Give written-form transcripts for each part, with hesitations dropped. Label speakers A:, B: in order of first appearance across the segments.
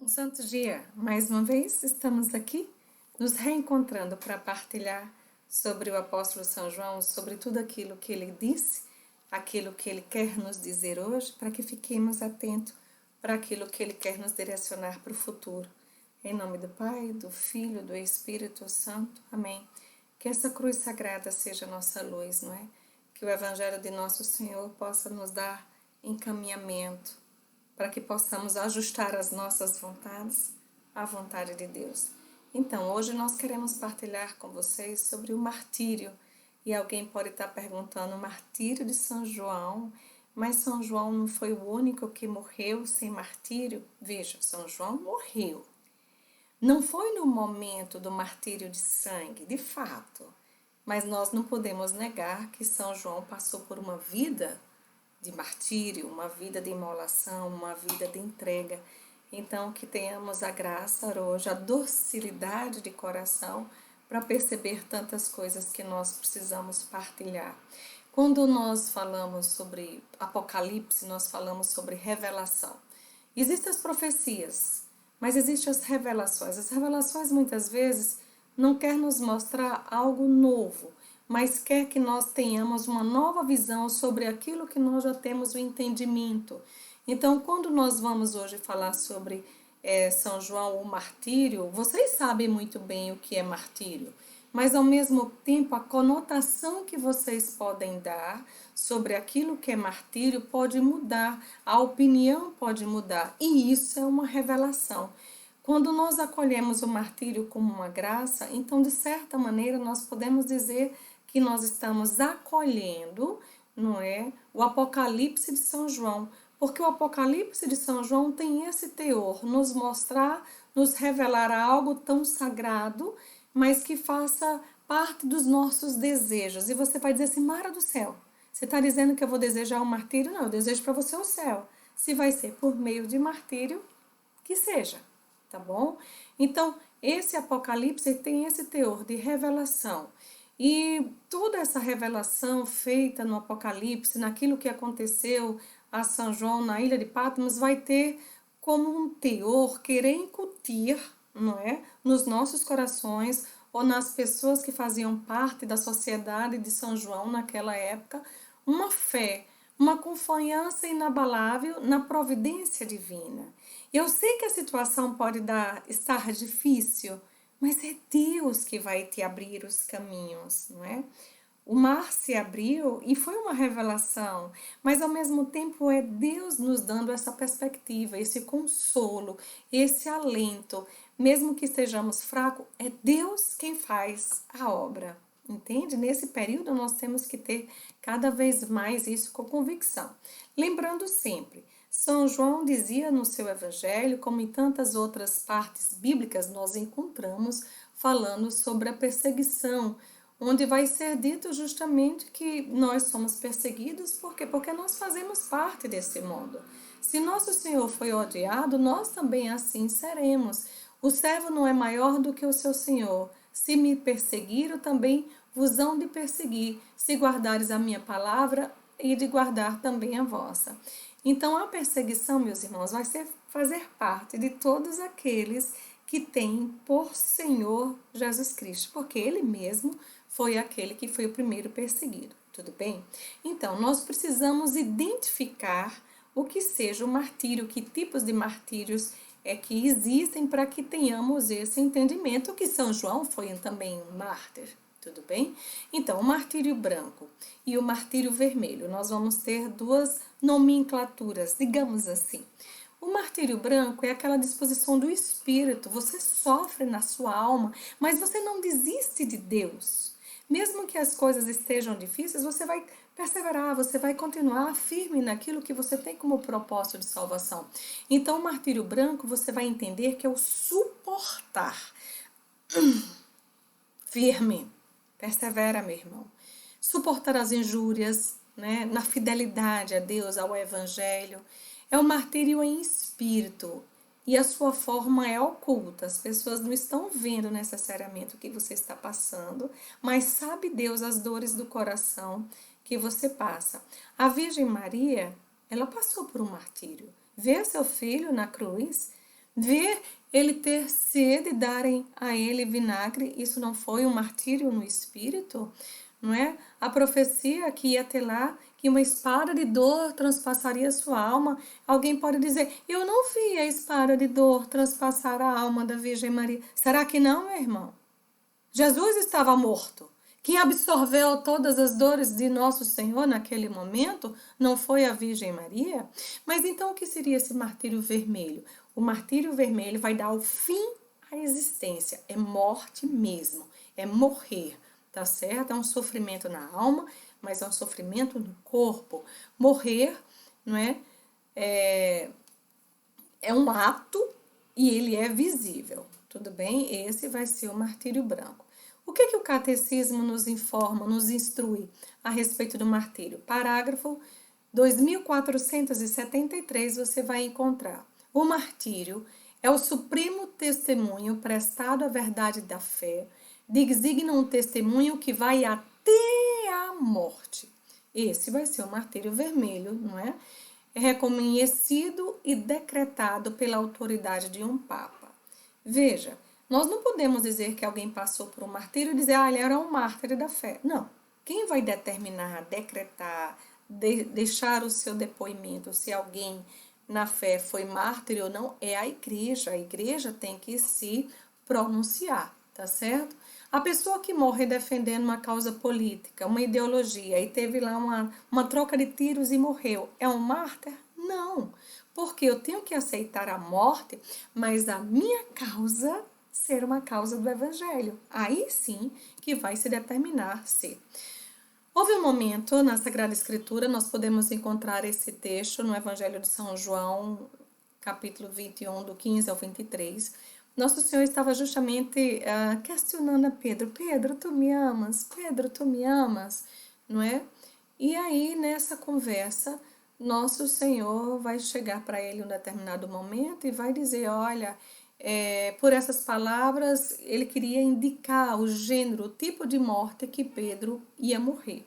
A: Um santo dia, mais uma vez estamos aqui nos reencontrando para partilhar sobre o apóstolo São João, sobre tudo aquilo que ele disse, aquilo que ele quer nos dizer hoje, para que fiquemos atentos para aquilo que ele quer nos direcionar para o futuro. Em nome do Pai, do Filho, do Espírito Santo. Amém. Que essa cruz sagrada seja nossa luz, não é? Que o Evangelho de nosso Senhor possa nos dar encaminhamento, para que possamos ajustar as nossas vontades à vontade de Deus. Então, hoje nós queremos partilhar com vocês sobre o martírio. E alguém pode estar perguntando, o martírio de São João, mas São João não foi o único que morreu sem martírio? Veja, São João morreu. Não foi no momento do martírio de sangue, de fato, mas nós não podemos negar que São João passou por uma vida de martírio, uma vida de imolação, uma vida de entrega. Então, que tenhamos a graça hoje, a docilidade de coração para perceber tantas coisas que nós precisamos partilhar. Quando nós falamos sobre Apocalipse, nós falamos sobre revelação. Existem as profecias, mas existem as revelações. As revelações muitas vezes não quer nos mostrar algo novo, mas quer que nós tenhamos uma nova visão sobre aquilo que nós já temos o entendimento. Então, quando nós vamos hoje falar sobre São João, o martírio, vocês sabem muito bem o que é martírio, mas ao mesmo tempo a conotação que vocês podem dar sobre aquilo que é martírio pode mudar, a opinião pode mudar, e isso é uma revelação. Quando nós acolhemos o martírio como uma graça, então de certa maneira nós podemos dizer que nós estamos acolhendo, não é, o Apocalipse de São João, porque o Apocalipse de São João tem esse teor, nos mostrar, nos revelar algo tão sagrado, mas que faça parte dos nossos desejos. E você vai dizer assim, Mara do céu, você está dizendo que eu vou desejar um martírio? Não, eu desejo para você o céu. Se vai ser por meio de martírio, que seja, tá bom? Então, esse Apocalipse tem esse teor de revelação. E toda essa revelação feita no Apocalipse, naquilo que aconteceu a São João na ilha de Patmos, vai ter como um teor querer incutir, não é, nos nossos corações ou nas pessoas que faziam parte da sociedade de São João naquela época, uma fé, uma confiança inabalável na providência divina. Eu sei que a situação pode estar difícil, mas é Deus que vai te abrir os caminhos, não é? O mar se abriu e foi uma revelação, mas ao mesmo tempo é Deus nos dando essa perspectiva, esse consolo, esse alento. Mesmo que estejamos fracos, é Deus quem faz a obra, entende? Nesse período nós temos que ter cada vez mais isso com convicção. Lembrando sempre, São João dizia no seu evangelho, como em tantas outras partes bíblicas nós encontramos, falando sobre a perseguição, onde vai ser dito justamente que nós somos perseguidos, por quê? Porque nós fazemos parte desse mundo. Se nosso Senhor foi odiado, nós também assim seremos. O servo não é maior do que o seu Senhor. Se me perseguiram, também vos hão de perseguir, se guardares a minha palavra e de guardar também a vossa. Então, a perseguição, meus irmãos, vai fazer parte de todos aqueles que têm por Senhor Jesus Cristo, porque Ele mesmo foi aquele que foi o primeiro perseguido, tudo bem? Então, nós precisamos identificar o que seja o martírio, que tipos de martírios é que existem para que tenhamos esse entendimento que São João foi também um mártir, tudo bem? Então, o martírio branco e o martírio vermelho, nós vamos ter duas nomenclaturas, digamos assim. O martírio branco é aquela disposição do espírito, você sofre na sua alma, mas você não desiste de Deus. Mesmo que as coisas estejam difíceis, você vai perseverar, você vai continuar firme naquilo que você tem como propósito de salvação. Então, o martírio branco, você vai entender que é o suportar. Firme, persevera, meu irmão. Suportar as injúrias, né, na fidelidade a Deus, ao Evangelho. É um martírio em espírito e a sua forma é oculta. As pessoas não estão vendo necessariamente o que você está passando, mas sabe Deus as dores do coração que você passa. A Virgem Maria, ela passou por um martírio. Ver seu filho na cruz Ver ele ter sede e darem a ele vinagre, isso não foi um martírio no espírito? Não é? A profecia que ia ter lá, que uma espada de dor transpassaria sua alma. Alguém pode dizer, eu não vi a espada de dor transpassar a alma da Virgem Maria. Será que não, meu irmão? Jesus estava morto. Quem absorveu todas as dores de nosso Senhor naquele momento não foi a Virgem Maria? Mas então o que seria esse martírio vermelho? O martírio vermelho vai dar o fim à existência. É morte mesmo. É morrer, tá certo? É um sofrimento na alma, mas é um sofrimento no corpo. Morrer, não é? É um ato e ele é visível. Tudo bem? Esse vai ser o martírio branco. O que o catecismo nos informa, nos instrui a respeito do martírio? Parágrafo 2473 você vai encontrar. O martírio é o supremo testemunho prestado à verdade da fé, designa um testemunho que vai até a morte. Esse vai ser o martírio vermelho, não é? É reconhecido e decretado pela autoridade de um papa. Veja, nós não podemos dizer que alguém passou por um martírio e dizer, ele era um mártir da fé. Não. Quem vai determinar, decretar, deixar o seu depoimento, se alguém na fé foi mártir ou não, é a igreja. A igreja tem que se pronunciar, tá certo? A pessoa que morre defendendo uma causa política, uma ideologia, e teve lá uma troca de tiros e morreu, é um mártir? Não, porque eu tenho que aceitar a morte, mas a minha causa ser uma causa do evangelho. Aí sim que vai se determinar se. Houve um momento na Sagrada Escritura, nós podemos encontrar esse texto no Evangelho de São João, capítulo 21, do 15 ao 23. Nosso Senhor estava justamente questionando a Pedro. Pedro, tu me amas? Pedro, tu me amas? Não é? E aí, nessa conversa, nosso Senhor vai chegar para ele em um determinado momento e vai dizer, olha, por essas palavras, ele queria indicar o gênero, o tipo de morte que Pedro ia morrer.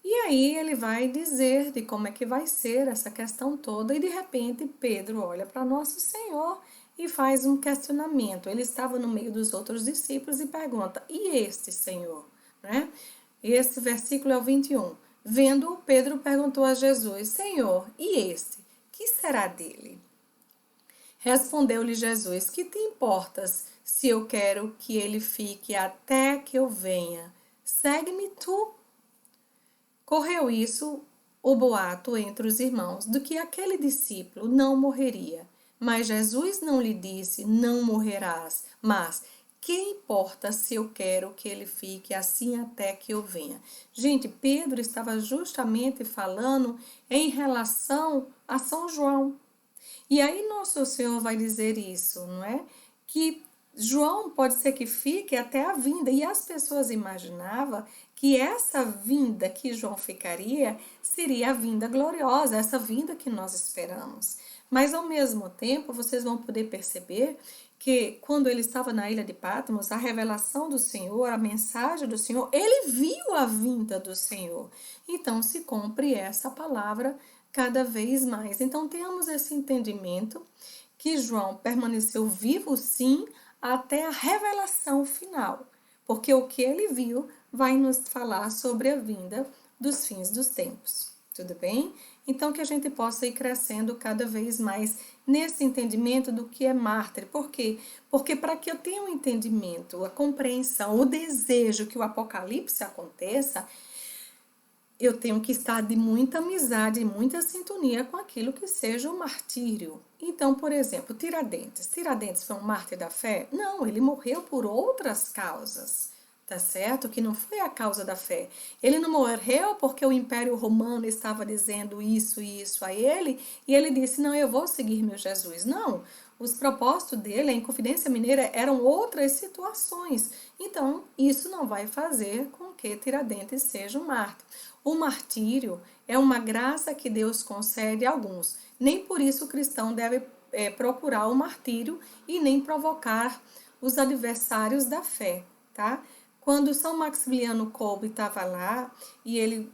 A: E aí ele vai dizer de como é que vai ser essa questão toda, e de repente Pedro olha para Nosso Senhor e faz um questionamento. Ele estava no meio dos outros discípulos e pergunta, e este Senhor? Né? Esse versículo é o 21. Vendo, Pedro perguntou a Jesus, Senhor, e este? Que será dele? Respondeu-lhe Jesus, que te importas se eu quero que ele fique até que eu venha? Segue-me tu. Correu isso, o boato entre os irmãos, do que aquele discípulo não morreria. Mas Jesus não lhe disse, não morrerás, mas que importa se eu quero que ele fique assim até que eu venha? Gente, Pedro estava justamente falando em relação a São João. E aí nosso Senhor vai dizer isso, não é? Que João pode ser que fique até a vinda. E as pessoas imaginavam que essa vinda que João ficaria seria a vinda gloriosa, essa vinda que nós esperamos. Mas ao mesmo tempo, vocês vão poder perceber que quando ele estava na ilha de Patmos, a revelação do Senhor, a mensagem do Senhor, ele viu a vinda do Senhor. Então se cumpre essa palavra cada vez mais. Então tenhamos esse entendimento que João permaneceu vivo sim até a revelação final, porque o que ele viu vai nos falar sobre a vinda dos fins dos tempos. Tudo bem? Então que a gente possa ir crescendo cada vez mais nesse entendimento do que é mártir. Por quê? Porque para que eu tenha um entendimento, a compreensão, o desejo que o Apocalipse aconteça, eu tenho que estar de muita amizade, muita sintonia com aquilo que seja o martírio. Então, por exemplo, Tiradentes. Tiradentes foi um mártir da fé? Não, ele morreu por outras causas, tá certo? Que não foi a causa da fé. Ele não morreu porque o Império Romano estava dizendo isso e isso a ele, e ele disse, não, eu vou seguir meu Jesus. Não, os propósitos dele, a Inconfidência Mineira, eram outras situações. Então, isso não vai fazer com que Tiradentes seja um mártir. O martírio é uma graça que Deus concede a alguns. Nem por isso o cristão deve procurar o martírio e nem provocar os adversários da fé, tá? Quando São Maximiliano Kolbe estava lá e ele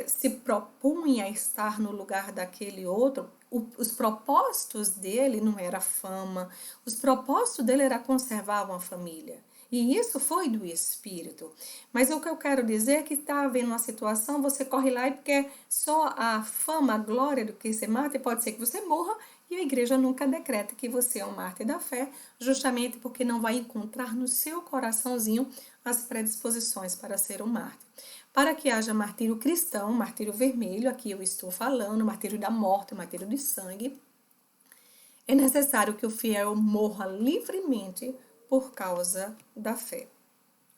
A: se propunha a estar no lugar daquele outro, os propósitos dele não era fama, os propósitos dele era conservar uma família. E isso foi do Espírito. Mas o que eu quero dizer é que está havendo uma situação, você corre lá e quer só a fama, a glória do que você mata, e pode ser que você morra, e a igreja nunca decreta que você é um mártir da fé, justamente porque não vai encontrar no seu coraçãozinho as predisposições para ser um mártir. Para que haja martírio cristão, martírio vermelho, aqui eu estou falando, martírio da morte, martírio de sangue, é necessário que o fiel morra livremente por causa da fé.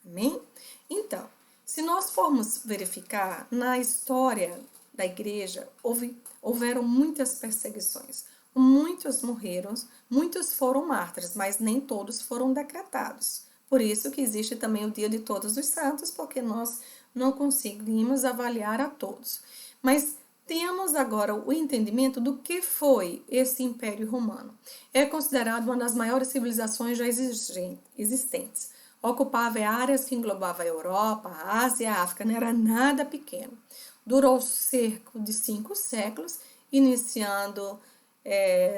A: Amém? Então, se nós formos verificar na história da igreja, houveram muitas perseguições. Muitos morreram, muitos foram mártires, mas nem todos foram decretados. Por isso que existe também o Dia de Todos os Santos, porque nós não conseguimos avaliar a todos. Mas temos agora o entendimento do que foi esse Império Romano. É considerado uma das maiores civilizações já existentes. Ocupava áreas que englobavam a Europa, a Ásia e a África, não era nada pequeno. Durou cerca de 5 séculos, iniciando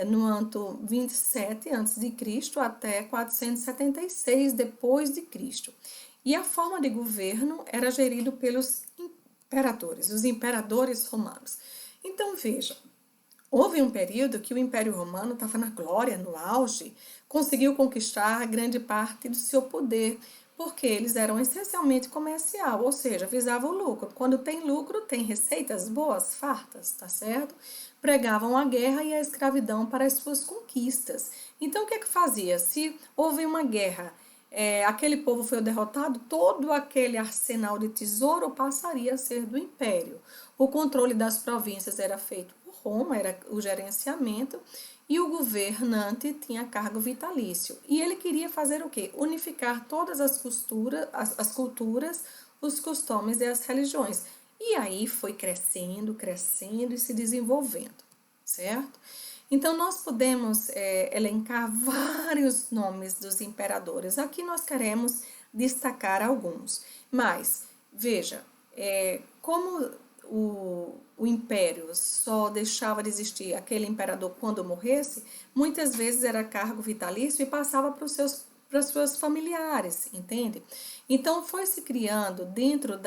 A: no ano 27 a.C. até 476 depois de Cristo. E a forma de governo era gerido pelos imperadores, os imperadores romanos. Então veja, houve um período que o Império Romano estava na glória, no auge, conseguiu conquistar grande parte do seu poder, porque eles eram essencialmente comercial, ou seja, visavam o lucro. Quando tem lucro, tem receitas boas, fartas, tá certo? Pregavam a guerra e a escravidão para as suas conquistas. Então, o que é que fazia? Se houve uma guerra, aquele povo foi derrotado, todo aquele arsenal de tesouro passaria a ser do império. O controle das províncias era feito por Roma, era o gerenciamento, e o governante tinha cargo vitalício. E ele queria fazer o quê? Unificar todas as culturas, os costumes e as religiões. E aí foi crescendo, crescendo e se desenvolvendo, certo? Então, nós podemos elencar vários nomes dos imperadores. Aqui nós queremos destacar alguns. Mas, veja, como o império só deixava de existir aquele imperador quando morresse, muitas vezes era cargo vitalício e passava para os seus familiares, entende? Então, foi se criando dentro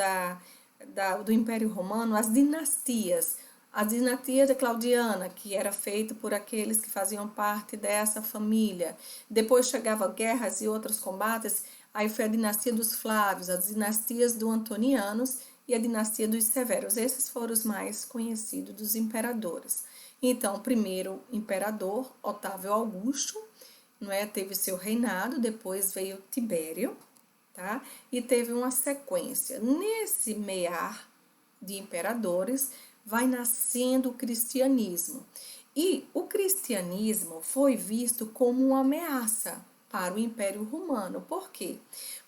A: do Império Romano as dinastias. A dinastia Claudiana, que era feita por aqueles que faziam parte dessa família. Depois chegavam guerras e outros combates, aí foi a dinastia dos Flávios, as dinastias dos Antonianos e a dinastia dos Severos. Esses foram os mais conhecidos dos imperadores. Então, o primeiro imperador, Otávio Augusto, teve seu reinado, depois veio Tibério, tá? E teve uma sequência. Nesse mear de imperadores, vai nascendo o cristianismo. E o cristianismo foi visto como uma ameaça para o Império Romano. Por quê?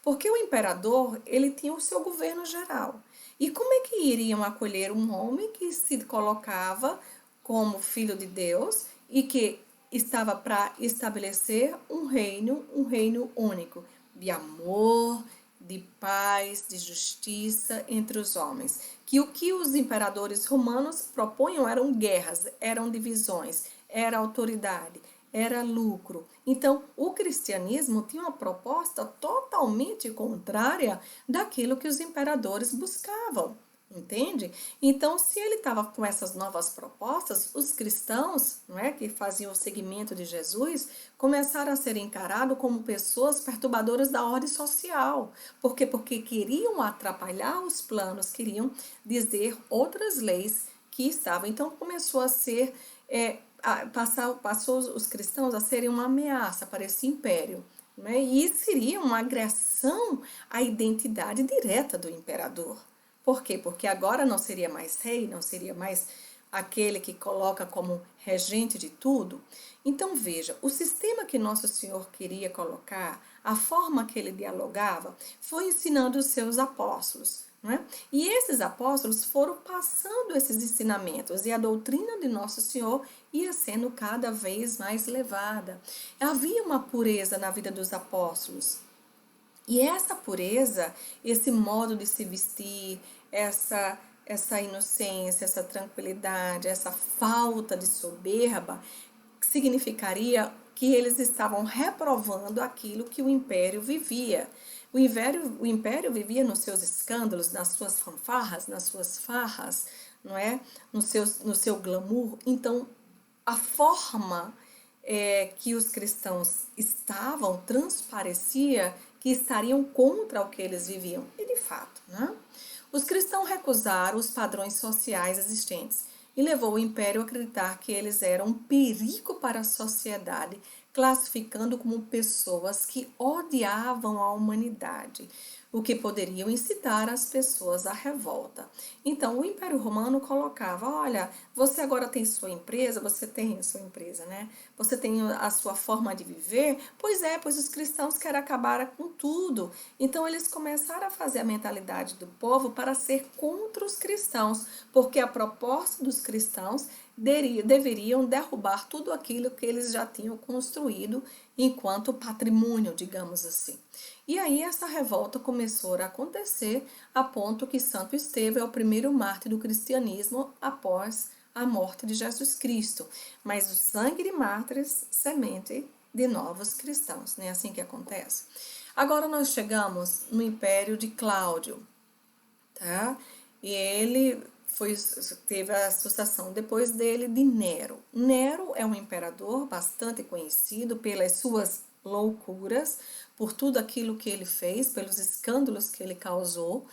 A: Porque o imperador, ele tinha o seu governo geral. E como é que iriam acolher um homem que se colocava como filho de Deus e que estava para estabelecer um reino único, de amor, de paz, de justiça entre os homens? Que o que os imperadores romanos propunham eram guerras, eram divisões, era autoridade, era lucro. Então, o cristianismo tinha uma proposta totalmente contrária daquilo que os imperadores buscavam. Entende? Então, se ele estava com essas novas propostas, os cristãos, que faziam o seguimento de Jesus, começaram a ser encarados como pessoas perturbadoras da ordem social. Por quê? Porque queriam atrapalhar os planos, queriam dizer outras leis que estavam. Então, começou a ser, passou os cristãos a serem uma ameaça para esse império. E seria uma agressão à identidade direta do imperador. Por quê? Porque agora não seria mais rei, não seria mais aquele que coloca como regente de tudo. Então veja, o sistema que Nosso Senhor queria colocar, a forma que ele dialogava, foi ensinando os seus apóstolos. E esses apóstolos foram passando esses ensinamentos e a doutrina de Nosso Senhor ia sendo cada vez mais levada. Havia uma pureza na vida dos apóstolos. E essa pureza, esse modo de se vestir, essa inocência, essa tranquilidade, essa falta de soberba, significaria que eles estavam reprovando aquilo que o império vivia. O império vivia nos seus escândalos, nas suas fanfarras, nas suas farras, não é? No seu glamour. Então, a forma que os cristãos estavam transparecia que estariam contra o que eles viviam. E de fato, né? Os cristãos recusaram os padrões sociais existentes e levou o império a acreditar que eles eram um perigo para a sociedade, classificando como pessoas que odiavam a humanidade, o que poderiam incitar as pessoas à revolta. Então, o Império Romano colocava, olha, você agora tem sua empresa, você tem a sua empresa, né? Você tem a sua forma de viver? Pois os cristãos querem acabar com tudo. Então, eles começaram a fazer a mentalidade do povo para ser contra os cristãos, porque a proposta dos cristãos deveriam derrubar tudo aquilo que eles já tinham construído enquanto patrimônio, digamos assim. E aí essa revolta começou a acontecer a ponto que Santo Estevão é o primeiro mártir do cristianismo após a morte de Jesus Cristo. Mas o sangue de mártires, semente de novos cristãos, não é assim que acontece? Agora nós chegamos no Império de Cláudio, tá? E ele teve a sucessão depois dele de Nero. Nero é um imperador bastante conhecido pelas suas loucuras, por tudo aquilo que ele fez, pelos escândalos que ele causou.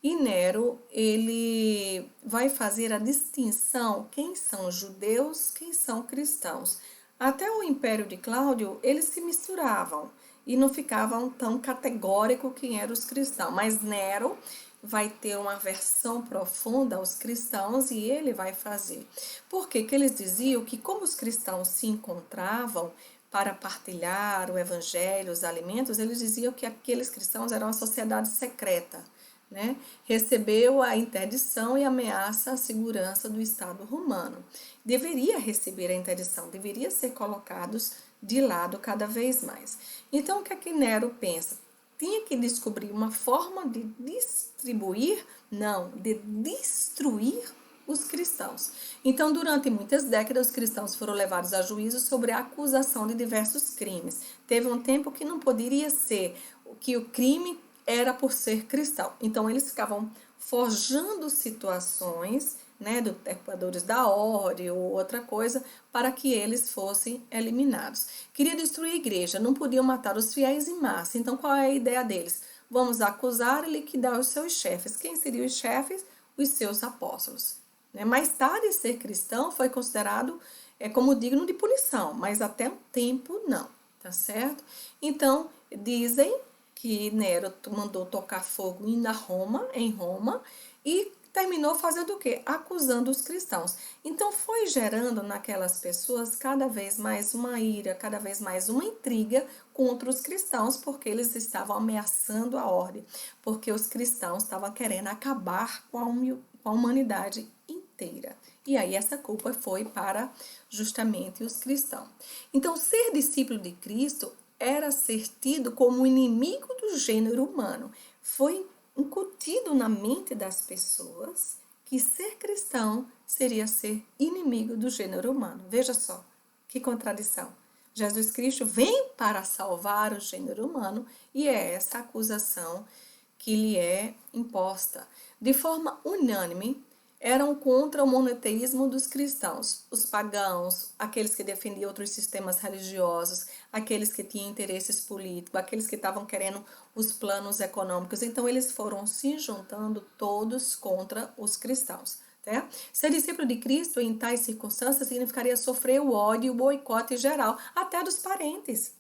A: E Nero, ele vai fazer a distinção quem são judeus, quem são cristãos. Até o Império de Cláudio, eles se misturavam e não ficavam tão categórico quem eram os cristãos. Mas Nero vai ter uma aversão profunda aos cristãos e ele vai fazer. Por quê? Que eles diziam que como os cristãos se encontravam para partilhar o evangelho, os alimentos, eles diziam que aqueles cristãos eram uma sociedade secreta, né? Recebeu a interdição e ameaça à segurança do Estado romano. Deveria receber a interdição, deveria ser colocados de lado cada vez mais. Então, o que é que Nero pensa? Tinha que descobrir uma forma de distribuir, não, de destruir os cristãos. Então, durante muitas décadas, os cristãos foram levados a juízo sobre a acusação de diversos crimes. Teve um tempo que não poderia ser, que o crime era por ser cristão. Então, eles ficavam forjando situações, né, do deturpadores da ordem ou outra coisa, para que eles fossem eliminados. Queria destruir a igreja, não podiam matar os fiéis em massa. Então, qual é a ideia deles? Vamos acusar e liquidar os seus chefes. Quem seriam os chefes? Os seus apóstolos. Mais tarde, ser cristão foi considerado como digno de punição, mas até um tempo não, tá certo? Então, dizem que Nero mandou tocar fogo em Roma, e terminou fazendo o quê? Acusando os cristãos. Então, foi gerando naquelas pessoas cada vez mais uma ira, cada vez mais uma intriga contra os cristãos, porque eles estavam ameaçando a ordem, porque os cristãos estavam querendo acabar com a humanidade inteira. E aí essa culpa foi para justamente os cristãos. Então, ser discípulo de Cristo era ser tido como inimigo do gênero humano. Foi incutido na mente das pessoas que ser cristão seria ser inimigo do gênero humano. Veja só, que contradição. Jesus Cristo vem para salvar o gênero humano e é essa acusação que lhe é imposta. De forma unânime, eram contra o monoteísmo dos cristãos, os pagãos, aqueles que defendiam outros sistemas religiosos, aqueles que tinham interesses políticos, aqueles que estavam querendo os planos econômicos. Então, eles foram se juntando todos contra os cristãos. Tá? Ser discípulo de Cristo em tais circunstâncias significaria sofrer o ódio e o boicote geral, até dos parentes.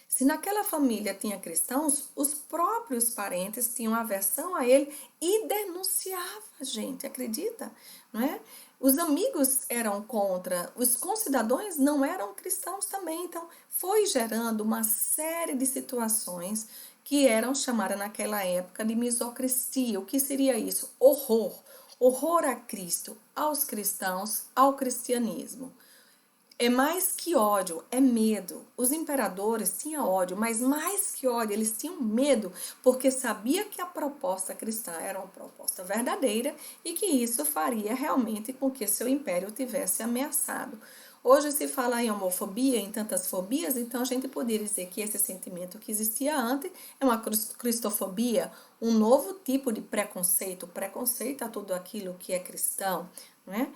A: Se naquela família tinha cristãos, os próprios parentes tinham aversão a ele e denunciavam a gente, acredita? Não é? Os amigos eram contra, os concidadãos não eram cristãos também, então foi gerando uma série de situações que eram chamadas naquela época de misocristia. O que seria isso? Horror. Horror a Cristo, aos cristãos, ao cristianismo. É mais que ódio, é medo. Os imperadores tinham ódio, mas mais que ódio, eles tinham medo, porque sabia que a proposta cristã era uma proposta verdadeira e que isso faria realmente com que seu império tivesse ameaçado. Hoje se fala em homofobia, em tantas fobias, então a gente poderia dizer que esse sentimento que existia antes é uma cristofobia, um novo tipo de preconceito, preconceito a tudo aquilo que é cristão, não é?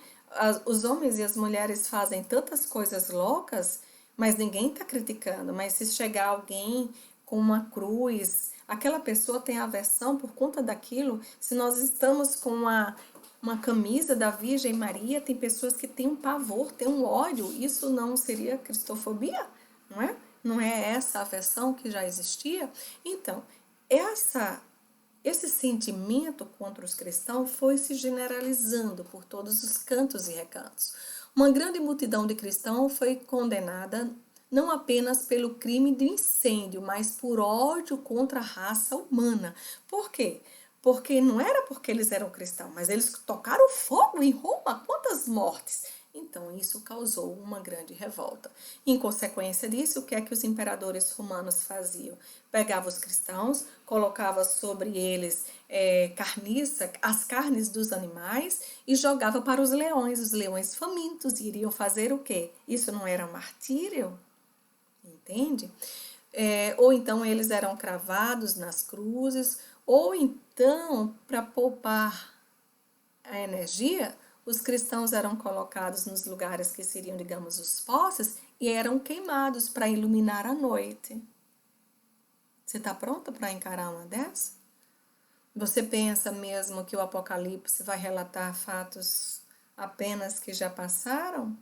A: Os homens e as mulheres fazem tantas coisas loucas, mas ninguém está criticando. Mas se chegar alguém com uma cruz, aquela pessoa tem aversão por conta daquilo. Se nós estamos com uma camisa da Virgem Maria, tem pessoas que têm um pavor, têm um ódio. Isso não seria cristofobia, não é? Não é essa aversão que já existia? Então, esse sentimento contra os cristãos foi se generalizando por todos os cantos e recantos. Uma grande multidão de cristãos foi condenada não apenas pelo crime de incêndio, mas por ódio contra a raça humana. Por quê? Porque não era porque eles eram cristãos, mas eles tocaram fogo em Roma. Quantas mortes? Então, isso causou uma grande revolta. Em consequência disso, o que é que os imperadores romanos faziam? Pegavam os cristãos, colocavam sobre eles carniça, as carnes dos animais e jogava para os leões. Os leões famintos iriam fazer o quê? Isso não era martírio? Entende? Ou então eles eram cravados nas cruzes, ou então, para poupar a energia, os cristãos eram colocados nos lugares que seriam, digamos, os postes e eram queimados para iluminar a noite. Você está pronta para encarar uma dessas? Você pensa mesmo que o Apocalipse vai relatar fatos apenas que já passaram?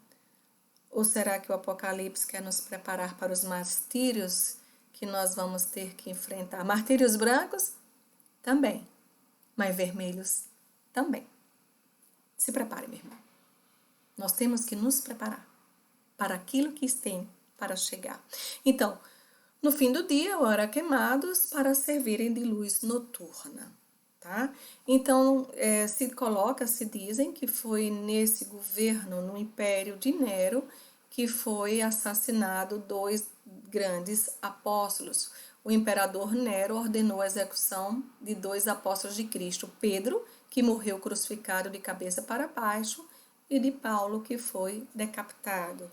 A: Ou será que o Apocalipse quer nos preparar para os martírios que nós vamos ter que enfrentar? Martírios brancos? Também. Mas vermelhos? Também. Se prepare, meu irmão. Nós temos que nos preparar para aquilo que tem para chegar. Então, no fim do dia, ora queimados para servirem de luz noturna. Tá? Então, se dizem que foi nesse governo, no Império de Nero, que foi assassinado 2 grandes apóstolos. O imperador Nero ordenou a execução de 2 apóstolos de Cristo, Pedro, que morreu crucificado de cabeça para baixo, e de Paulo, que foi decapitado.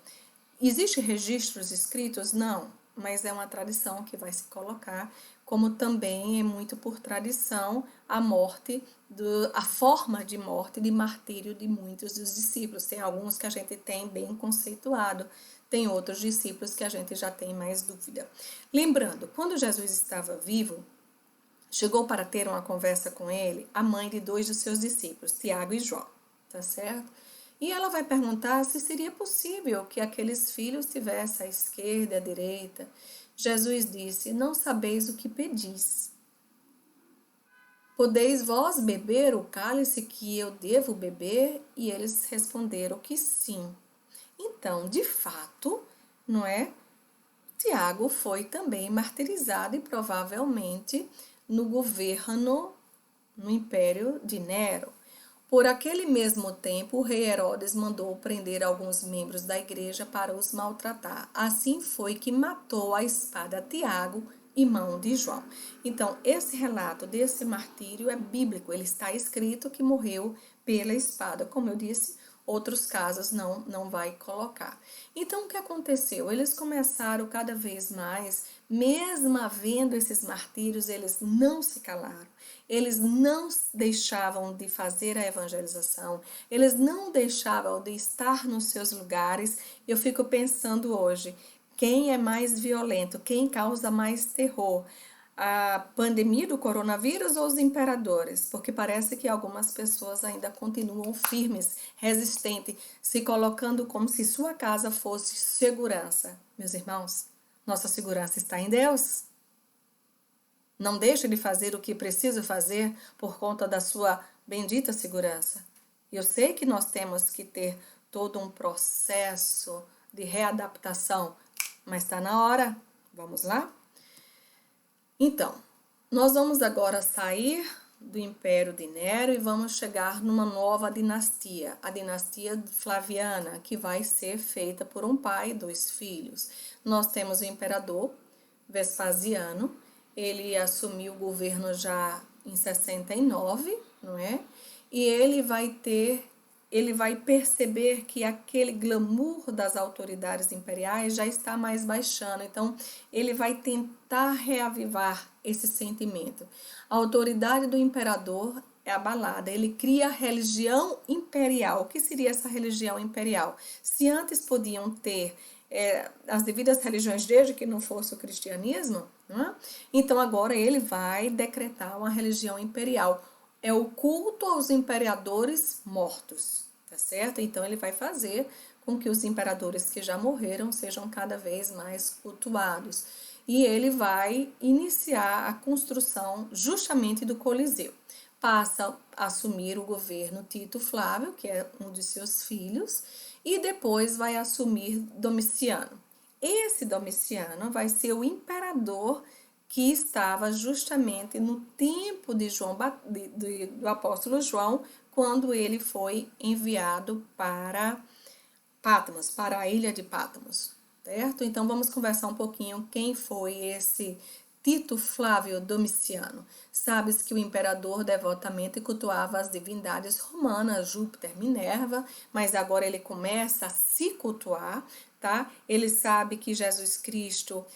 A: Existem registros escritos? Não, mas é uma tradição que vai se colocar, como também é muito por tradição a forma de morte, de martírio de muitos dos discípulos. Tem alguns que a gente tem bem conceituado, tem outros discípulos que a gente já tem mais dúvida. Lembrando, quando Jesus estava vivo, chegou para ter uma conversa com ele a mãe de 2 dos seus discípulos, Tiago e João, tá certo? E ela vai perguntar se seria possível que aqueles filhos tivessem à esquerda e à direita. Jesus disse: não sabeis o que pedis. Podeis vós beber o cálice que eu devo beber? E eles responderam que sim. Então, de fato, não é? Tiago foi também martirizado e provavelmente no governo, no império de Nero. Por aquele mesmo tempo, o rei Herodes mandou prender alguns membros da igreja para os maltratar. Assim foi que matou à espada Tiago, irmão de João. Então, esse relato desse martírio é bíblico. Ele está escrito que morreu pela espada. Como eu disse, outros casos não vai colocar. Então, o que aconteceu? Eles começaram cada vez mais, mesmo havendo esses martírios, eles não se calaram. Eles não deixavam de fazer a evangelização, eles não deixavam de estar nos seus lugares. Eu fico pensando hoje, quem é mais violento, quem causa mais terror? A pandemia do coronavírus ou os imperadores? Porque parece que algumas pessoas ainda continuam firmes, resistentes, se colocando como se sua casa fosse segurança. Meus irmãos, nossa segurança está em Deus. Não deixe de fazer o que precisa fazer por conta da sua bendita segurança. Eu sei que nós temos que ter todo um processo de readaptação, mas está na hora. Vamos lá? Então, nós vamos agora sair do Império de Nero e vamos chegar numa nova dinastia, a dinastia Flaviana, que vai ser feita por um pai e dois filhos. Nós temos o imperador Vespasiano, ele assumiu o governo já em 69, não é? E ele vai perceber que aquele glamour das autoridades imperiais já está mais baixando. Então, ele vai tentar reavivar esse sentimento. A autoridade do imperador é abalada. Ele cria a religião imperial. O que seria essa religião imperial? Se antes podiam ter as devidas religiões, desde que não fosse o cristianismo, não é? Então agora ele vai decretar uma religião imperial. É o culto aos imperadores mortos, tá certo? Então ele vai fazer com que os imperadores que já morreram sejam cada vez mais cultuados. E ele vai iniciar a construção justamente do Coliseu. Passa a assumir o governo Tito Flávio, que é um de seus filhos, e depois vai assumir Domiciano. Esse Domiciano vai ser o imperador que estava justamente no tempo de do apóstolo João, quando ele foi enviado para Patmos, para a ilha de Patmos, certo? Então vamos conversar um pouquinho quem foi esse Tito Flávio Domiciano. Sabes que o imperador devotamente cultuava as divindades romanas, Júpiter, Minerva, mas agora ele começa a se cultuar, tá? Ele sabe que Jesus Cristo,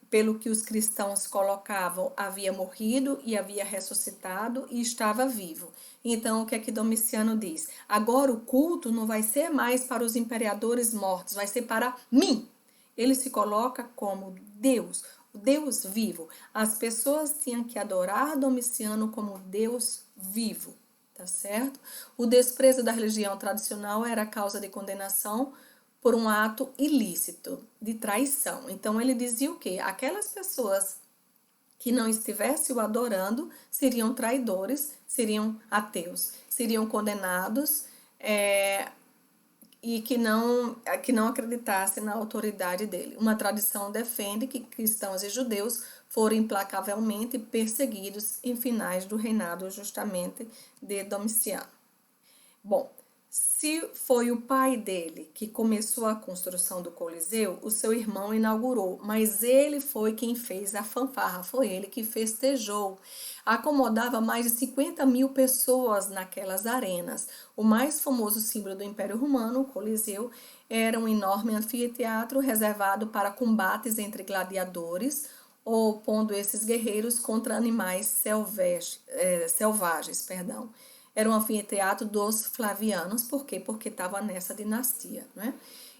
A: pelo que os cristãos colocavam, havia morrido e havia ressuscitado e estava vivo. Então, o que é que Domiciano diz? Agora o culto não vai ser mais para os imperadores mortos, vai ser para mim. Ele se coloca como Deus, o Deus vivo. As pessoas tinham que adorar Domiciano como Deus vivo, tá certo? O desprezo da religião tradicional era causa de condenação por um ato ilícito, de traição. Então ele dizia o quê? Aquelas pessoas que não estivessem o adorando seriam traidores, seriam ateus, seriam condenados e que não acreditassem na autoridade dele. Uma tradição defende que cristãos e judeus foram implacavelmente perseguidos em finais do reinado justamente de Domiciano. Bom, se foi o pai dele que começou a construção do Coliseu, o seu irmão inaugurou, mas ele foi quem fez a fanfarra, foi ele que festejou. Acomodava mais de 50 mil pessoas naquelas arenas. O mais famoso símbolo do Império Romano, o Coliseu, era um enorme anfiteatro reservado para combates entre gladiadores, ou pondo esses guerreiros contra animais selvagens. Era um anfiteatro dos Flavianos, por quê? Porque estava nessa dinastia, né?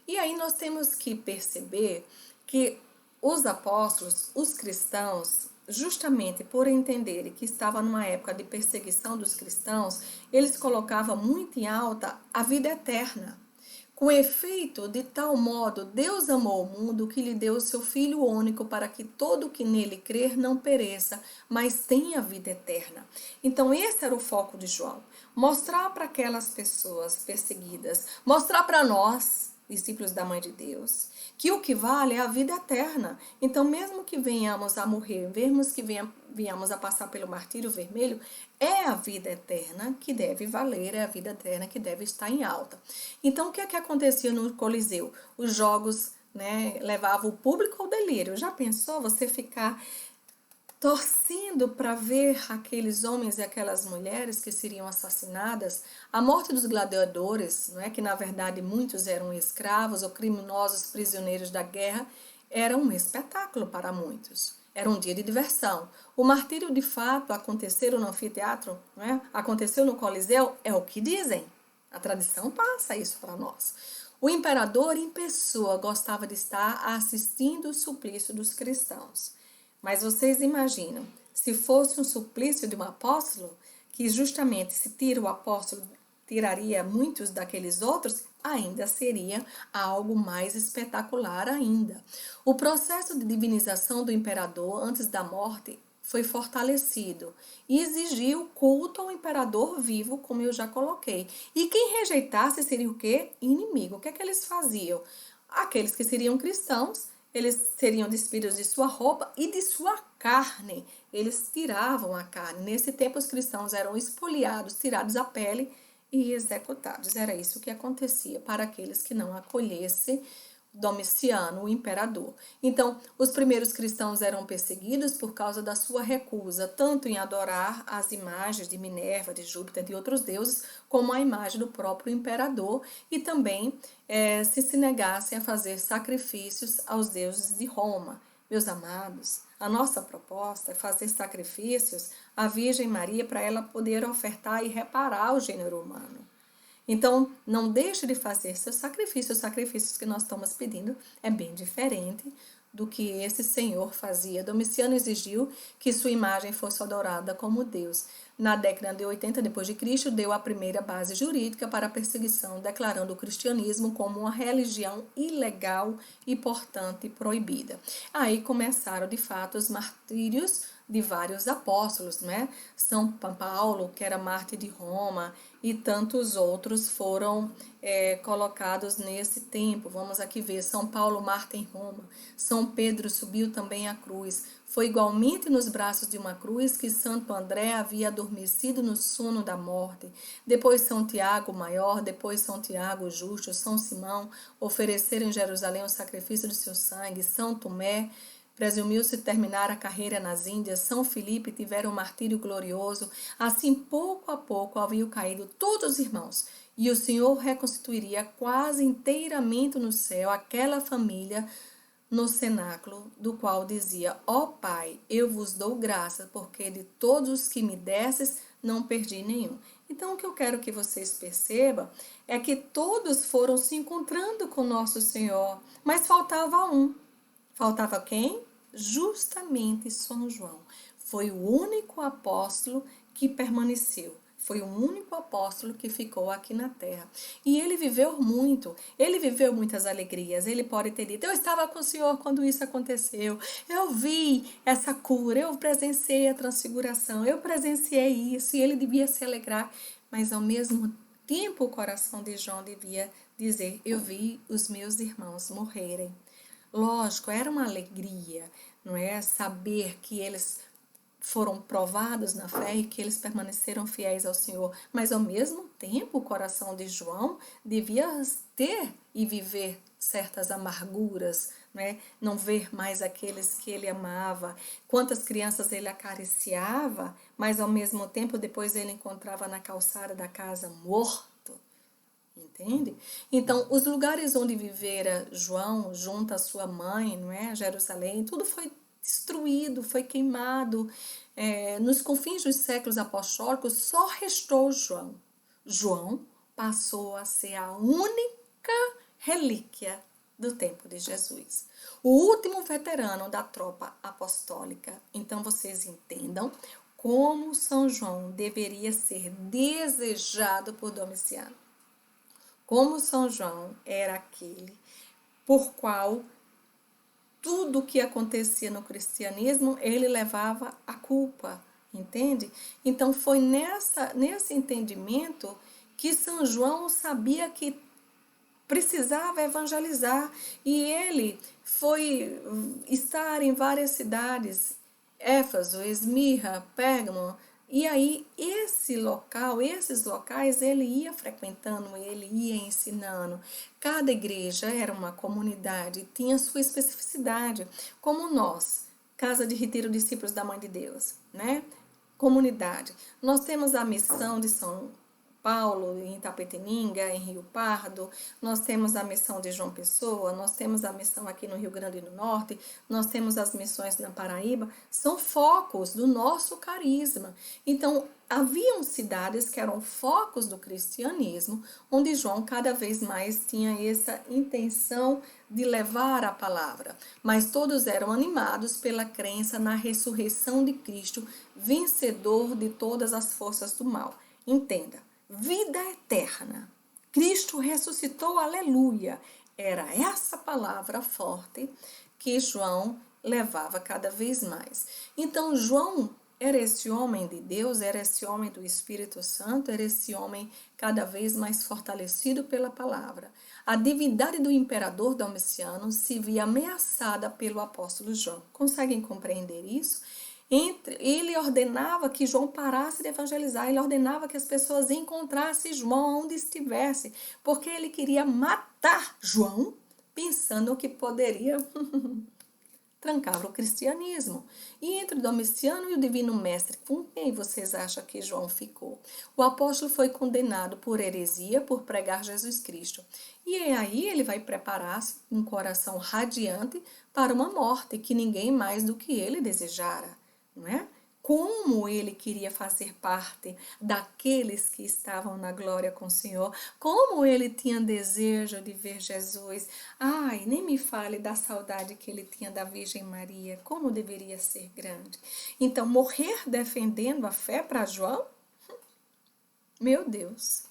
A: E aí nós temos que perceber que os apóstolos, os cristãos, justamente por entenderem que estava numa época de perseguição dos cristãos, eles colocavam muito em alta a vida eterna. Com efeito, de tal modo, Deus amou o mundo que lhe deu o seu Filho único para que todo que nele crer não pereça, mas tenha vida eterna. Então esse era o foco de João. Mostrar para aquelas pessoas perseguidas, mostrar para nós, discípulos da Mãe de Deus, que o que vale é a vida eterna. Então mesmo que venhamos a morrer, mesmo que venhamos a passar pelo martírio vermelho, é a vida eterna que deve valer, é a vida eterna que deve estar em alta. Então o que é que acontecia no Coliseu? Os jogos, né, levavam o público ao delírio. Já pensou você ficar torcendo para ver aqueles homens e aquelas mulheres que seriam assassinadas? A morte dos gladiadores, não é, que na verdade muitos eram escravos ou criminosos prisioneiros da guerra, era um espetáculo para muitos. Era um dia de diversão. O martírio de fato aconteceu no anfiteatro, não é? Aconteceu no Coliseu, é o que dizem. A tradição passa isso para nós. O imperador em pessoa gostava de estar assistindo o suplício dos cristãos. Mas vocês imaginam, se fosse um suplício de um apóstolo, que justamente se tira o apóstolo, tiraria muitos daqueles outros, ainda seria algo mais espetacular ainda. O processo de divinização do imperador antes da morte foi fortalecido e exigiu culto ao imperador vivo, como eu já coloquei. E quem rejeitasse seria o quê? Inimigo. O que é que eles faziam? Aqueles que seriam cristãos, eles seriam despidos de sua roupa e de sua carne. Eles tiravam a carne. Nesse tempo, os cristãos eram espoliados, tirados a pele e executados. Era isso que acontecia para aqueles que não acolhessem Domiciano, o imperador. Então, os primeiros cristãos eram perseguidos por causa da sua recusa, tanto em adorar as imagens de Minerva, de Júpiter, de outros deuses, como a imagem do próprio imperador, e também se negassem a fazer sacrifícios aos deuses de Roma. Meus amados, a nossa proposta é fazer sacrifícios à Virgem Maria para ela poder ofertar e reparar o gênero humano. Então, não deixe de fazer seus sacrifícios. Os sacrifícios que nós estamos pedindo é bem diferente do que esse Senhor fazia. Domiciano exigiu que sua imagem fosse adorada como Deus. Na década de 80 d.C., deu a primeira base jurídica para a perseguição, declarando o cristianismo como uma religião ilegal e, portanto, proibida. Aí começaram, de fato, os martírios de vários apóstolos, né? São Paulo, que era mártir de Roma, e tantos outros foram colocados nesse tempo. Vamos aqui ver, São Paulo, mártir em Roma. São Pedro subiu também à cruz. Foi igualmente nos braços de uma cruz que Santo André havia adormecido no sono da morte. Depois São Tiago Maior, depois São Tiago Justo, São Simão ofereceram em Jerusalém o sacrifício do seu sangue. São Tomé presumiu-se terminar a carreira nas Índias. São Filipe tiveram um martírio glorioso. Assim, pouco a pouco, haviam caído todos os irmãos. E o Senhor reconstituiria quase inteiramente no céu aquela família no cenáculo, do qual dizia: ó Pai, eu vos dou graça, porque de todos os que me desses, não perdi nenhum. Então, o que eu quero que vocês percebam é que todos foram se encontrando com nosso Senhor, mas faltava um. Faltava quem? Justamente São João. Foi o único apóstolo que permaneceu. Foi o único apóstolo que ficou aqui na terra. E ele viveu muito. Ele viveu muitas alegrias. Ele pode ter dito: eu estava com o Senhor quando isso aconteceu. Eu vi essa cura. Eu presenciei a transfiguração. Eu presenciei isso. E ele devia se alegrar. Mas ao mesmo tempo o coração de João devia dizer: eu vi os meus irmãos morrerem. Lógico, era uma alegria, não é? Saber que eles foram provados na fé e que eles permaneceram fiéis ao Senhor. Mas, ao mesmo tempo, o coração de João devia ter e viver certas amarguras, né? Não ver mais aqueles que ele amava. Quantas crianças ele acariciava, mas, ao mesmo tempo, depois ele encontrava na calçada da casa morto. Entende? Então, os lugares onde vivera João, junto à sua mãe, não é? Jerusalém, tudo foi destruído, foi queimado. Nos confins dos séculos apostólicos, só restou João. João passou a ser a única relíquia do tempo de Jesus. O último veterano da tropa apostólica. Então, vocês entendam como São João deveria ser desejado por Domiciano. Como São João era aquele por qual tudo que acontecia no cristianismo, ele levava a culpa, entende? Então foi nesse entendimento que São João sabia que precisava evangelizar, e ele foi estar em várias cidades, Éfeso, Esmirna, Pérgamo. E aí, esses locais, ele ia frequentando, ele ia ensinando. Cada igreja era uma comunidade, tinha sua especificidade, como nós, Casa de Retiro Discípulos da Mãe de Deus, né? Comunidade. Nós temos a missão de São Paulo, em Itapetininga, em Rio Pardo, nós temos a missão de João Pessoa, nós temos a missão aqui no Rio Grande do Norte, nós temos as missões na Paraíba, são focos do nosso carisma. Então, haviam cidades que eram focos do cristianismo, onde João cada vez mais tinha essa intenção de levar a palavra, mas todos eram animados pela crença na ressurreição de Cristo, vencedor de todas as forças do mal. Entenda. Vida eterna. Cristo ressuscitou, aleluia. Era essa palavra forte que João levava cada vez mais. Então, João Era esse homem de Deus, era esse homem do Espírito Santo, era esse homem cada vez mais fortalecido pela palavra. A divindade do imperador Domiciano se via ameaçada pelo apóstolo João. Conseguem compreender isso? Ele ordenava que João parasse de evangelizar, ele ordenava que as pessoas encontrassem João onde estivesse, porque ele queria matar João, pensando que poderia trancar o cristianismo. E entre Domiciano e o Divino Mestre, com quem vocês acham que João ficou? O apóstolo foi condenado por heresia, por pregar Jesus Cristo. E aí ele vai preparar-se um coração radiante para uma morte que ninguém mais do que ele desejara, não é? Como ele queria fazer parte daqueles que estavam na glória com o Senhor, como ele tinha desejo de ver Jesus. Ai, nem me fale da saudade que ele tinha da Virgem Maria, como deveria ser grande. Então, morrer defendendo a fé para João? Meu Deus.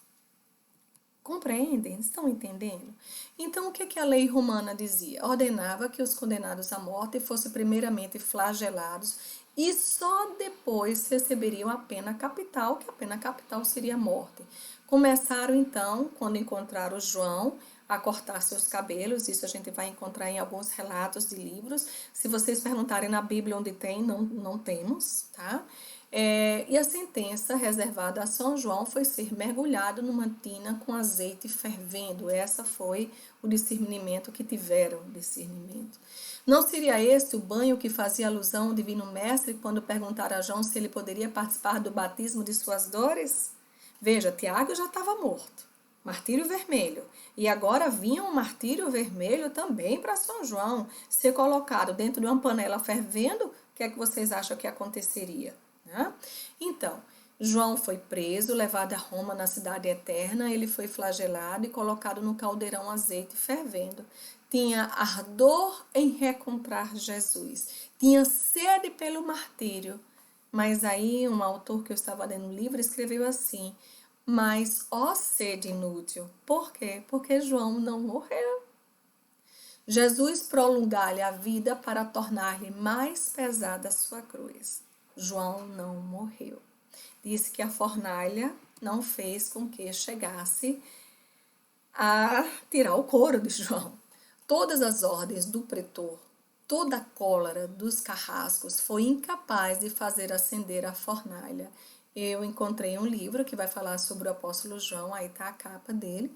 A: Compreendem? Estão entendendo? Então, o que a lei romana dizia? Ordenava que os condenados à morte fossem primeiramente flagelados e só depois receberiam a pena capital, que a pena capital seria a morte. Começaram, então, quando encontraram João, a cortar seus cabelos. Isso a gente vai encontrar em alguns relatos de livros. Se vocês perguntarem na Bíblia onde tem, não temos, tá? E a sentença reservada a São João foi ser mergulhado numa tina com azeite fervendo. Essa foi o discernimento que tiveram, discernimento. Não seria esse o banho que fazia alusão ao Divino Mestre quando perguntaram a João se ele poderia participar do batismo de suas dores? Veja, Tiago já estava morto. Martírio vermelho. E agora vinha um martírio vermelho também para São João. Ser colocado dentro de uma panela fervendo, o que é que vocês acham que aconteceria? Né? Então, João foi preso, levado a Roma, na cidade eterna. Ele foi flagelado e colocado no caldeirão azeite fervendo. Tinha ardor em recontrar Jesus. Tinha sede pelo martírio. Mas aí um autor que eu estava lendo um livro escreveu assim: mas ó sede inútil. Por quê? Porque João não morreu. Jesus prolongar-lhe a vida para tornar-lhe mais pesada a sua cruz. João não morreu. Disse que a fornalha não fez com que chegasse a tirar o couro de João. Todas as ordens do pretor, toda a cólera dos carrascos foi incapaz de fazer acender a fornalha. Eu encontrei um livro que vai falar sobre o apóstolo João, aí está a capa dele,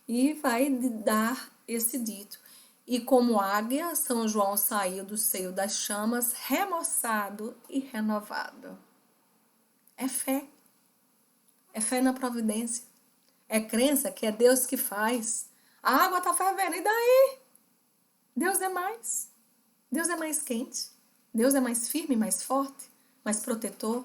A: e vai dar esse dito. E como águia, São João saiu do seio das chamas, remoçado e renovado. É fé. É fé na providência. É crença que é Deus que faz. A água está fervendo, e daí? Deus é mais. Deus é mais quente. Deus é mais firme, mais forte, mais protetor.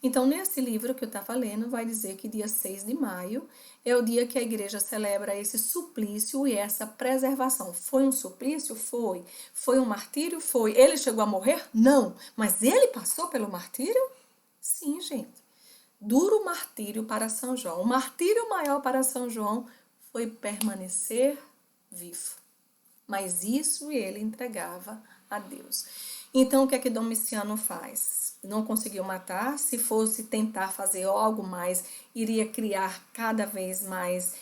A: Então, nesse livro que eu estava lendo, vai dizer que dia 6 de maio é o dia que a igreja celebra esse suplício e essa preservação. Foi um suplício? Foi. Foi um martírio? Foi. Ele chegou a morrer? Não. Mas ele passou pelo martírio? Sim, gente. Duro martírio para São João. O martírio maior para São João foi permanecer vivo. Mas isso ele entregava a Deus. Então, o que é que Domiciano faz? Não conseguiu matar. Se fosse tentar fazer algo mais, iria criar cada vez mais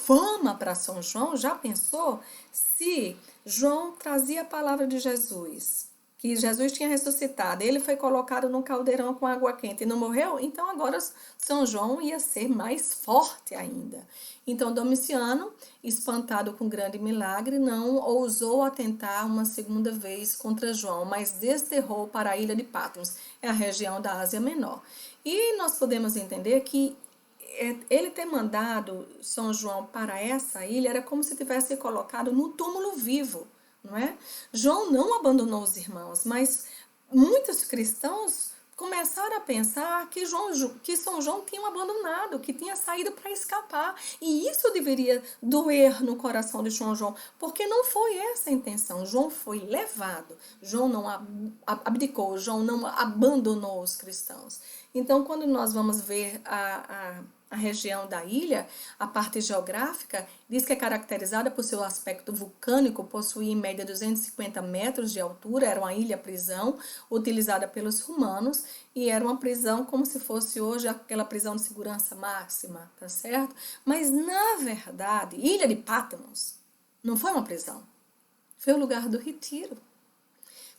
A: fama para São João. Já pensou? Se João trazia a palavra de Jesus, que Jesus tinha ressuscitado, ele foi colocado num caldeirão com água quente e não morreu, então agora São João ia ser mais forte ainda. Então Domiciano, espantado com o grande milagre, não ousou atentar uma segunda vez contra João, mas desterrou para a ilha de Patmos, é a região da Ásia Menor. E nós podemos entender que ele ter mandado São João para essa ilha era como se tivesse colocado no túmulo vivo. Não é? João não abandonou os irmãos, mas muitos cristãos começaram a pensar que São João tinha abandonado, que tinha saído para escapar. E isso deveria doer no coração de São João, porque não foi essa a intenção. João foi levado, João não abdicou, João não abandonou os cristãos. Então, quando nós vamos ver A região da ilha, a parte geográfica, diz que é caracterizada por seu aspecto vulcânico, possuía em média 250 metros de altura, era uma ilha-prisão utilizada pelos romanos e era uma prisão como se fosse hoje aquela prisão de segurança máxima, tá certo? Mas, na verdade, Ilha de Patmos não foi uma prisão, foi o lugar do retiro.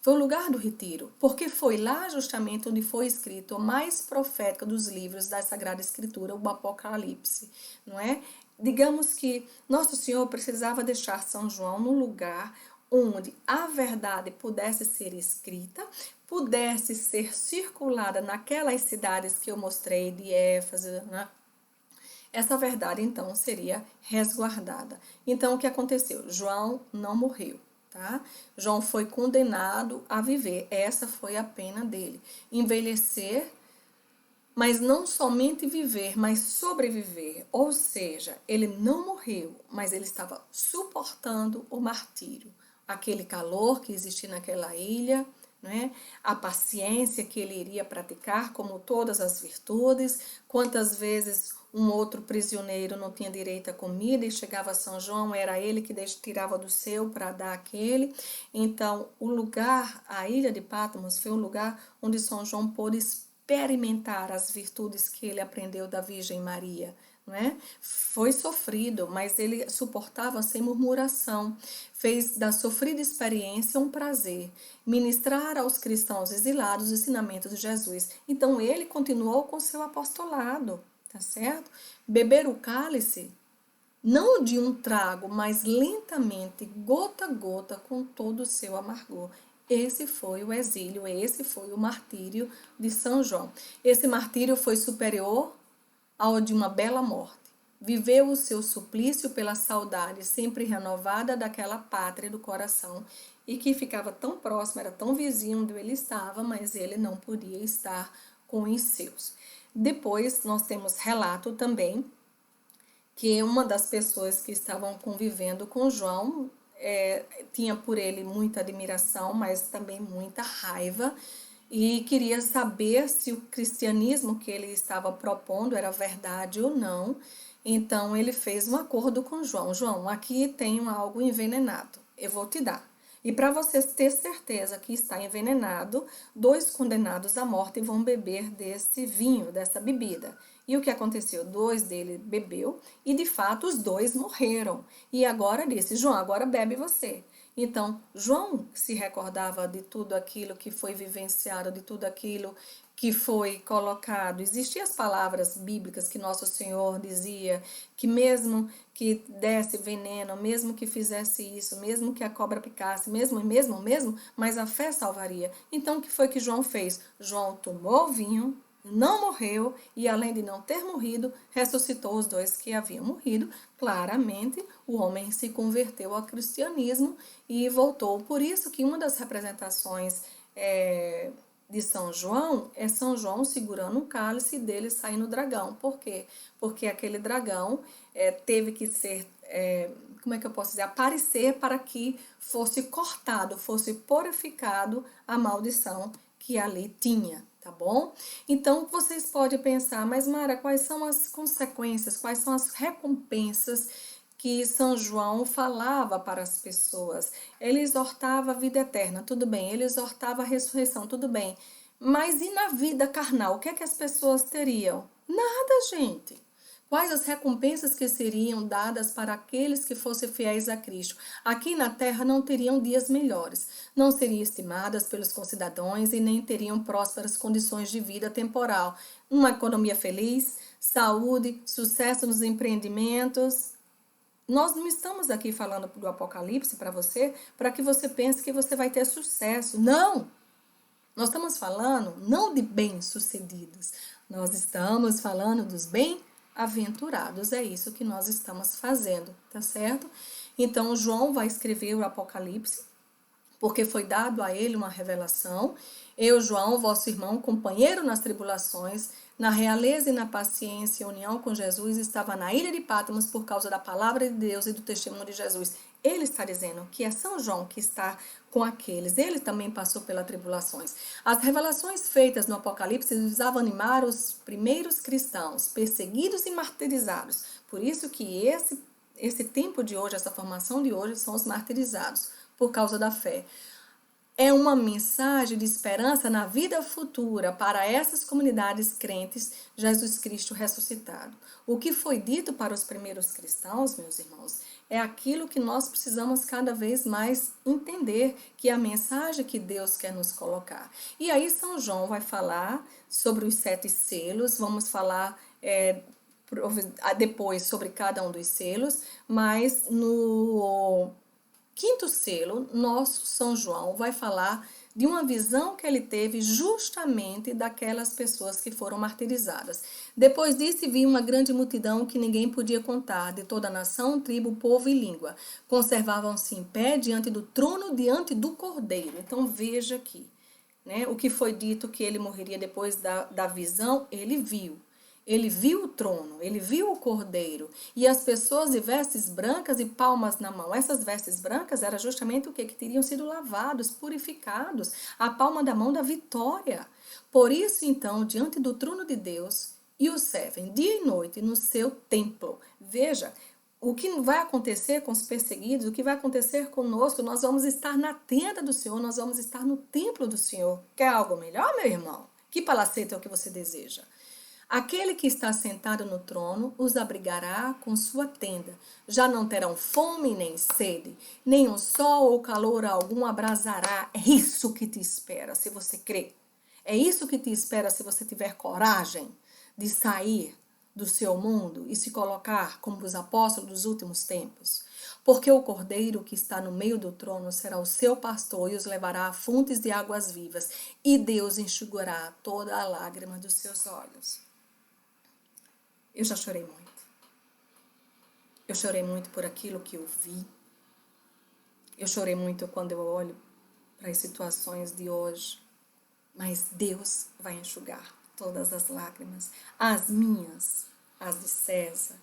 A: Foi o lugar do retiro, porque foi lá justamente onde foi escrito o mais profético dos livros da Sagrada Escritura, o Apocalipse, não é? Digamos que Nosso Senhor precisava deixar São João num lugar onde a verdade pudesse ser escrita, pudesse ser circulada naquelas cidades que eu mostrei de Éfeso, né? Essa verdade, então, seria resguardada. Então, o que aconteceu? João não morreu. Tá? João foi condenado a viver, essa foi a pena dele. Envelhecer, mas não somente viver, mas sobreviver. Ou seja, ele não morreu, mas ele estava suportando o martírio. Aquele calor que existia naquela ilha, né? A paciência que ele iria praticar, como todas as virtudes. Quantas vezes um outro prisioneiro não tinha direito à comida e chegava a São João, era ele que tirava do seu para dar aquele. Então, o lugar, a ilha de Patmos, foi um lugar onde São João pôde experimentar as virtudes que ele aprendeu da Virgem Maria. Não é? Foi sofrido, mas ele suportava sem murmuração. Fez da sofrida experiência um prazer. Ministrar aos cristãos exilados os ensinamentos de Jesus. Então, ele continuou com seu apostolado. Tá certo? Beber o cálice, não de um trago, mas lentamente, gota a gota, com todo o seu amargor. Esse foi o exílio, esse foi o martírio de São João. Esse martírio foi superior ao de uma bela morte. Viveu o seu suplício pela saudade sempre renovada daquela pátria do coração e que ficava tão próximo, era tão vizinho onde ele estava, mas ele não podia estar com os seus. Depois, nós temos relato também que uma das pessoas que estavam convivendo com João tinha por ele muita admiração, mas também muita raiva, e queria saber se o cristianismo que ele estava propondo era verdade ou não. Então, ele fez um acordo com João. João, aqui tem algo envenenado, eu vou te dar. E para você ter certeza que está envenenado, 2 condenados à morte vão beber desse vinho, dessa bebida. E o que aconteceu? 2 deles bebeu e, de fato, os 2 morreram. E agora disse, João, agora bebe você. Então, João se recordava de tudo aquilo que foi vivenciado, de tudo aquilo que foi colocado. Existiam as palavras bíblicas que Nosso Senhor dizia que mesmo que desse veneno, mesmo que fizesse isso, mesmo que a cobra picasse, mesmo, mas a fé salvaria. Então, o que foi que João fez? João tomou o vinho, não morreu e, além de não ter morrido, ressuscitou os 2 que haviam morrido. Claramente, o homem se converteu ao cristianismo e voltou. Por isso que uma das representações de São João é São João segurando um cálice e dele saindo o dragão. Por quê? Porque aquele dragão teve que ser, como é que eu posso dizer, aparecer para que fosse cortado, fosse purificado a maldição que ali tinha, tá bom? Então, vocês podem pensar, mas Mara, quais são as consequências, quais são as recompensas que São João falava para as pessoas? Ele exortava a vida eterna, tudo bem, ele exortava a ressurreição, tudo bem, mas e na vida carnal, o que é que as pessoas teriam? Nada, gente. Quais as recompensas que seriam dadas para aqueles que fossem fiéis a Cristo? Aqui na terra não teriam dias melhores, não seriam estimadas pelos concidadãos e nem teriam prósperas condições de vida temporal. Uma economia feliz, saúde, sucesso nos empreendimentos. Nós não estamos aqui falando do Apocalipse para você, para que você pense que você vai ter sucesso. Não! Nós estamos falando não de bem-sucedidos, nós estamos falando dos bem-aventurados. É isso que nós estamos fazendo, tá certo? Então, João vai escrever o Apocalipse, porque foi dado a ele uma revelação. Eu, João, vosso irmão, companheiro nas tribulações, na realeza e na paciência, união com Jesus, estava na ilha de Patmos por causa da palavra de Deus e do testemunho de Jesus. Ele está dizendo que é São João que está com aqueles. Ele também passou pelas tribulações. As revelações feitas no Apocalipse visavam animar os primeiros cristãos, perseguidos e martirizados. Por isso que esse tempo de hoje, essa formação de hoje, são os martirizados, por causa da fé. É uma mensagem de esperança na vida futura para essas comunidades crentes, Jesus Cristo ressuscitado. O que foi dito para os primeiros cristãos, meus irmãos, é aquilo que nós precisamos cada vez mais entender, que é a mensagem que Deus quer nos colocar. E aí São João vai falar sobre os 7 selos, vamos falar depois sobre cada um dos selos, mas no 5º selo, nosso São João vai falar de uma visão que ele teve justamente daquelas pessoas que foram martirizadas. Depois disso, vi uma grande multidão que ninguém podia contar, de toda nação, tribo, povo e língua. Conservavam-se em pé diante do trono, diante do Cordeiro. Então veja aqui, né, o que foi dito que ele morreria depois da visão, ele viu. Ele viu o trono, ele viu o cordeiro e as pessoas de vestes brancas e palmas na mão. Essas vestes brancas era justamente o que teriam sido lavados, purificados, a palma da mão da vitória. Por isso, então, diante do trono de Deus, e o servem dia e noite no seu templo. Veja, o que vai acontecer com os perseguidos, o que vai acontecer conosco, nós vamos estar na tenda do Senhor, nós vamos estar no templo do Senhor. Quer algo melhor, meu irmão? Que palacete é o que você deseja? Aquele que está sentado no trono os abrigará com sua tenda. Já não terão fome nem sede, nem o sol ou calor algum abrasará. É isso que te espera se você crê. É isso que te espera se você tiver coragem de sair do seu mundo e se colocar como os apóstolos dos últimos tempos. Porque o Cordeiro que está no meio do trono será o seu pastor e os levará a fontes de águas vivas, e Deus enxugará toda a lágrima dos seus olhos. Eu já chorei muito. Eu chorei muito por aquilo que eu vi. Eu chorei muito quando eu olho para as situações de hoje. Mas Deus vai enxugar todas as lágrimas. As minhas, as de César,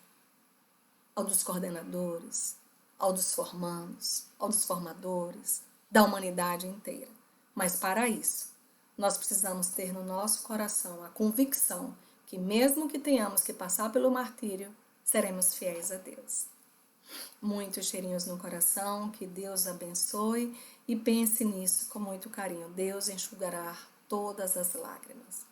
A: ao dos coordenadores, ao dos formandos, ao dos formadores, da humanidade inteira. Mas para isso, nós precisamos ter no nosso coração a convicção que mesmo que tenhamos que passar pelo martírio, seremos fiéis a Deus. Muitos cheirinhos no coração, que Deus abençoe e pense nisso com muito carinho. Deus enxugará todas as lágrimas.